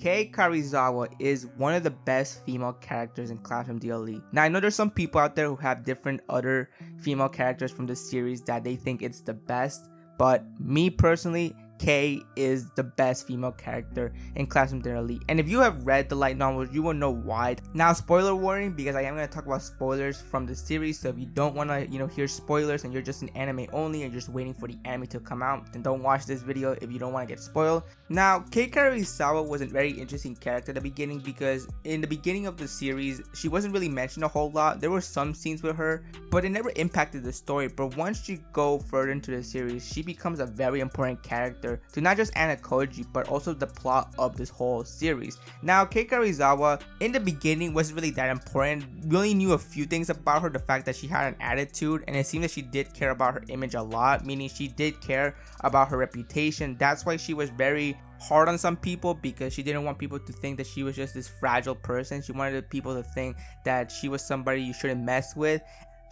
Kei Karuizawa is one of the best female characters in Classroom DLE. Now I know there's some people out there who have different other female characters from the series that they think it's the best, but me personally, Kei is the best female character in Classroom DLE. And if you have read the light novels, you will know why. Now, spoiler warning, because I am going to talk about spoilers from the series. So if you don't want to, hear spoilers and you're just an anime only and you're just waiting for the anime to come out, then don't watch this video if you don't want to get spoiled. Now, Kei Karuizawa was a very interesting character at the beginning because in the beginning of the series, she wasn't really mentioned a whole lot. There were some scenes with her, but it never impacted the story. But once you go further into the series, she becomes a very important character to not just Ayanokoji but also the plot of this whole series. Now, Kei Karuizawa in the beginning wasn't really that important. We only knew a few things about her, the fact that she had an attitude, and it seemed that she did care about her image a lot, meaning she did care about her reputation. That's why she was very hard on some people, because she didn't want people to think that she was just this fragile person. She wanted people to think that she was somebody you shouldn't mess with.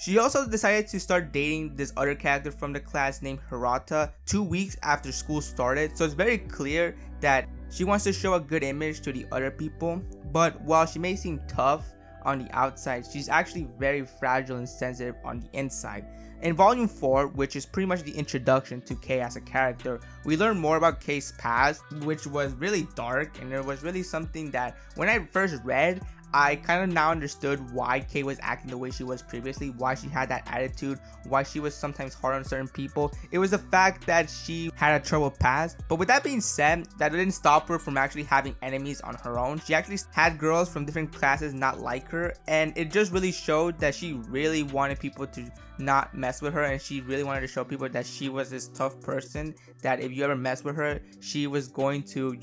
She also decided to start dating this other character from the class named Hirata 2 weeks after school started. So it's very clear that she wants to show a good image to the other people. But while she may seem tough on the outside, she's actually very fragile and sensitive on the inside. In Volume 4, which is pretty much the introduction to Kei as a character, we learn more about Kei's past, which was really dark, and it was really something that when I first read, I kind of now understood why Kei was acting the way she was previously, why she had that attitude, why she was sometimes hard on certain people. It was the fact that she had a troubled past. But with that being said, that didn't stop her from actually having enemies on her own. She actually had girls from different classes not like her, and it just really showed that she really wanted people to not mess with her, and she really wanted to show people that she was this tough person, that if you ever mess with her, she was going to,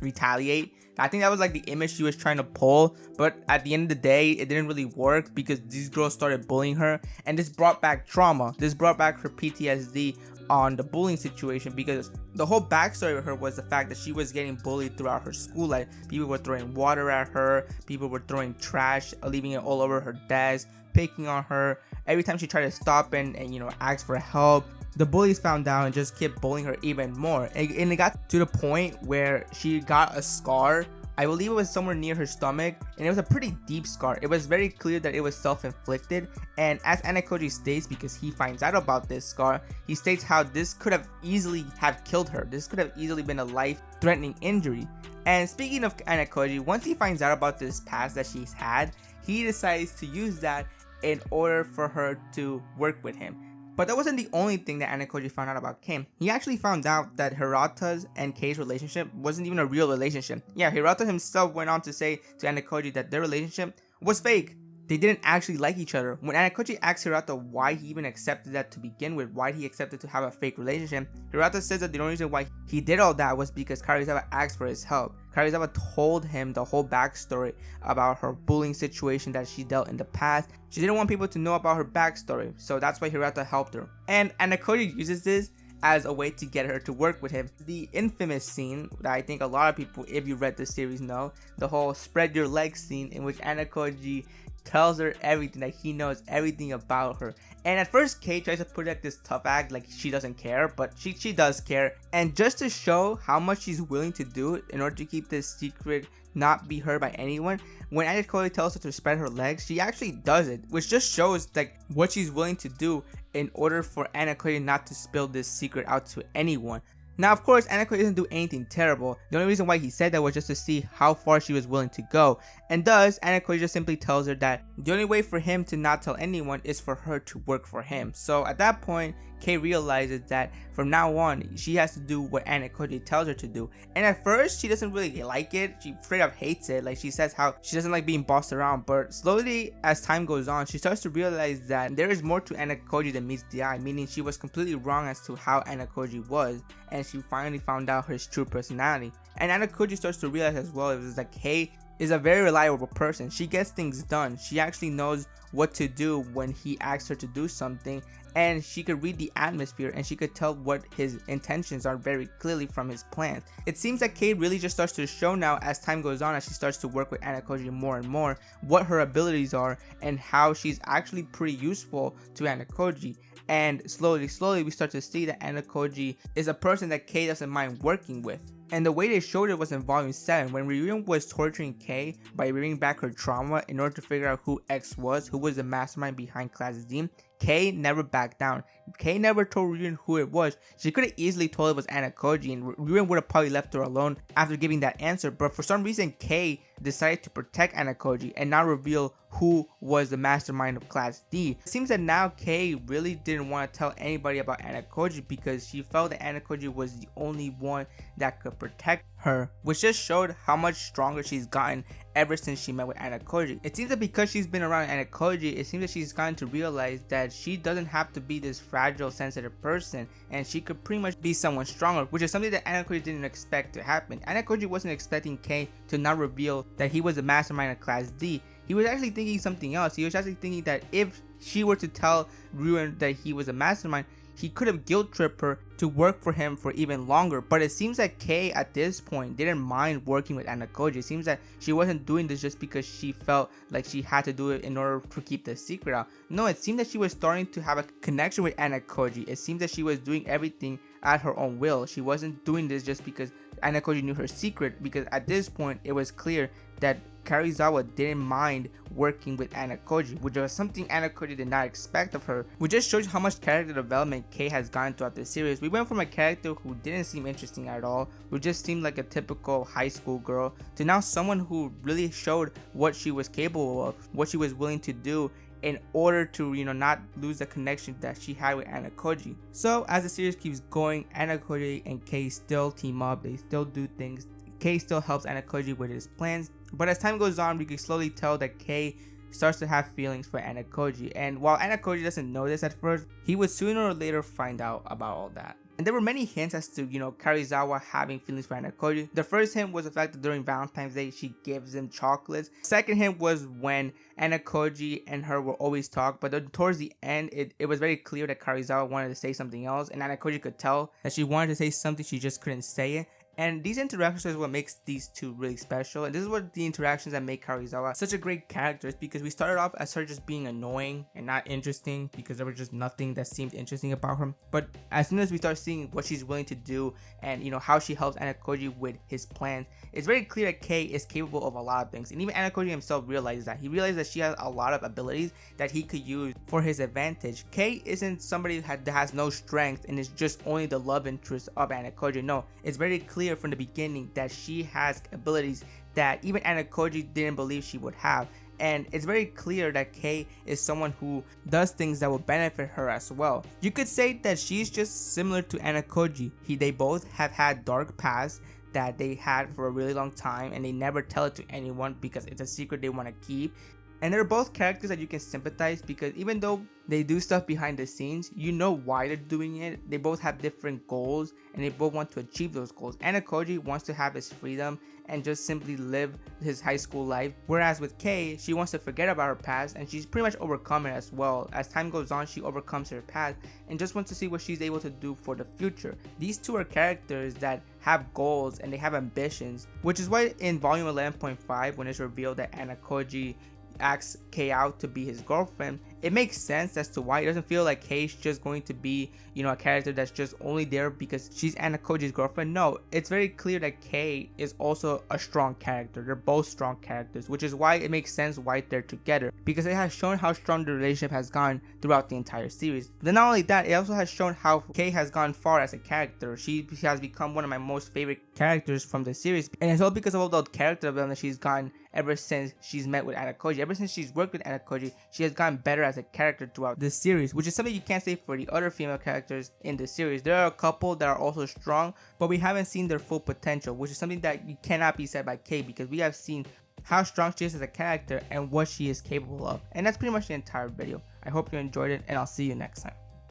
retaliate. I think that was like the image she was trying to pull, but at the end of the day, it didn't really work because these girls started bullying her, and this brought back trauma. This brought back her PTSD on the bullying situation, because the whole backstory of her was the fact that she was getting bullied throughout her school life. People were throwing water at her, people were throwing trash, leaving it all over her desk, picking on her. Every time she tried to stop and ask for help, the bullies found out and just kept bullying her even more. And it got to the point where she got a scar. I believe it was somewhere near her stomach, and it was a pretty deep scar. It was very clear that it was self-inflicted, and as Ayanokoji states, because he finds out about this scar, he states how this could have easily have killed her. This could have easily been a life-threatening injury. And speaking of Ayanokoji, once he finds out about this past that she's had, he decides to use that in order for her to work with him. But that wasn't the only thing that Ayanokoji found out about Kei. He actually found out that Hirata's and Kei's relationship wasn't even a real relationship. Yeah, Hirata himself went on to say to Ayanokoji that their relationship was fake. They didn't actually like each other. When Ayanokoji asked Hirata why he even accepted that to begin with, why he accepted to have a fake relationship, Hirata says that the only reason why he did all that was because Karuizawa asked for his help. Karuizawa told him the whole backstory about her bullying situation that she dealt in the past. She didn't want people to know about her backstory, so that's why Hirata helped her. And Ayanokoji uses this as a way to get her to work with him. The infamous scene that I think a lot of people, if you read the series, know, the whole spread your legs scene in which Ayanokoji tells her everything, that he knows everything about her. And at first, Kei tries to put like this tough act, like she doesn't care, but she does care. And just to show how much she's willing to do in order to keep this secret not be heard by anyone, when Ayanokoji tells her to spread her legs, she actually does it, which just shows like what she's willing to do in order for Ayanokoji not to spill this secret out to anyone. Now, of course, Ayanokoji doesn't do anything terrible. The only reason why he said that was just to see how far she was willing to go. And thus, Ayanokoji just simply tells her that the only way for him to not tell anyone is for her to work for him. So at that point, Kei realizes that from now on, she has to do what Ayanokoji tells her to do. And at first, she doesn't really like it. She straight up hates it. Like, she says how she doesn't like being bossed around. But slowly, as time goes on, she starts to realize that there is more to Ayanokoji than meets the eye. Meaning, she was completely wrong as to how Ayanokoji was. And she finally found out his true personality. And Ayanokoji starts to realize as well, is that Kei is a very reliable person. She gets things done. She actually knows what to do when he asks her to do something, and she could read the atmosphere and she could tell what his intentions are very clearly from his plans. It seems that Kei really just starts to show now as time goes on, as she starts to work with Ayanokoji more and more, what her abilities are and how she's actually pretty useful to Ayanokoji. And slowly we start to see that Ayanokoji is a person that Kei doesn't mind working with. And the way they showed it was in volume 7 when Ryuen was torturing Kei by bringing back her trauma in order to figure out who X was, who was the mastermind behind Class D. Kei never backed down. Kei never told Ryuen who it was. She could have easily told it was Ayanokoji, and Ryuen would have probably left her alone after giving that answer, but for some reason Kei decided to protect Ayanokoji and not reveal who was the mastermind of Class D. It seems that now Kei really didn't want to tell anybody about Ayanokoji because she felt that Ayanokoji was the only one that could protect her, which just showed how much stronger she's gotten ever since she met with Ayanokoji. It seems that because she's been around Ayanokoji, it seems that she's gotten to realize that she doesn't have to be this fragile, sensitive person, and she could pretty much be someone stronger, which is something that Ayanokoji didn't expect to happen. Ayanokoji wasn't expecting Kei to not reveal that he was the mastermind of Class D. He was actually thinking something else. He was actually thinking that if she were to tell Ryuen that he was a mastermind, he could have guilt tripped her to work for him for even longer. But it seems that Kei at this point didn't mind working with Ayanokoji. It seems that she wasn't doing this just because she felt like she had to do it in order to keep the secret out. No, it seemed that she was starting to have a connection with Ayanokoji. It seems that she was doing everything at her own will. She wasn't doing this just because Ayanokoji knew her secret, because at this point it was clear that Karuizawa didn't mind working with Ayanokoji, which was something Ayanokoji did not expect of her, which just shows how much character development Kei has gotten throughout the series. We went from a character who didn't seem interesting at all, who just seemed like a typical high school girl, to now someone who really showed what she was capable of, what she was willing to do in order to, not lose the connection that she had with Ayanokoji. So as the series keeps going, Ayanokoji and Kei still team up, they still do things. Kei still helps Ayanokoji with his plans, but as time goes on, we can slowly tell that Kei starts to have feelings for Ayanokoji, and while Ayanokoji doesn't know this at first, he would sooner or later find out about all that. And there were many hints as to, Karuizawa having feelings for Ayanokoji. The first hint was the fact that during Valentine's Day, she gives him chocolates. Second hint was when Ayanokoji and her will always talk, but then towards the end, it was very clear that Karuizawa wanted to say something else, and Ayanokoji could tell that she wanted to say something, she just couldn't say it. And these interactions is what makes these two really special, and this is what the interactions that make Karuizawa such a great character, is because we started off as her just being annoying and not interesting because there was just nothing that seemed interesting about her. But as soon as we start seeing what she's willing to do and how she helps Ayanokoji with his plans, it's very clear that Kei is capable of a lot of things. And even Ayanokoji himself realizes that. He realizes that she has a lot of abilities that he could use for his advantage. Kei isn't somebody that has no strength and is just only the love interest of Ayanokoji. No, it's very clear from the beginning that she has abilities that even Ayanokoji didn't believe she would have. And it's very clear that Kei is someone who does things that will benefit her as well. You could say that she's just similar to Ayanokoji. They both have had dark pasts that they had for a really long time, and they never tell it to anyone because it's a secret they want to keep. And they're both characters that you can sympathize because even though they do stuff behind the scenes, you know why they're doing it. They both have different goals and they both want to achieve those goals. Ayanokoji wants to have his freedom and just simply live his high school life, whereas with Kei, she wants to forget about her past and she's pretty much overcome it as well. As time goes on, she overcomes her past and just wants to see what she's able to do for the future. These two are characters that have goals and they have ambitions, which is why in volume 11.5, when it's revealed that Ayanokoji asks Kei out to be his girlfriend, it makes sense as to why it doesn't feel like Kei's just going to be, a character that's just only there because she's Ayanokoji's girlfriend. No, it's very clear that Kei is also a strong character. They're both strong characters, which is why it makes sense why they're together, because it has shown how strong the relationship has gone throughout the entire series. Then not only that, it also has shown how Kei has gone far as a character. She has become one of my most favorite characters from the series, and it's all because of all the character development she's gotten ever since she's met with Ayanokoji. Ever since she's worked with Ayanokoji, she has gotten better as a character throughout this series, which is something you can't say for the other female characters in the series. There are a couple that are also strong, but we haven't seen their full potential, which is something that you cannot be said by Kei, because we have seen how strong she is as a character and what she is capable of. And that's pretty much the entire video. I hope you enjoyed it, and I'll see you next time.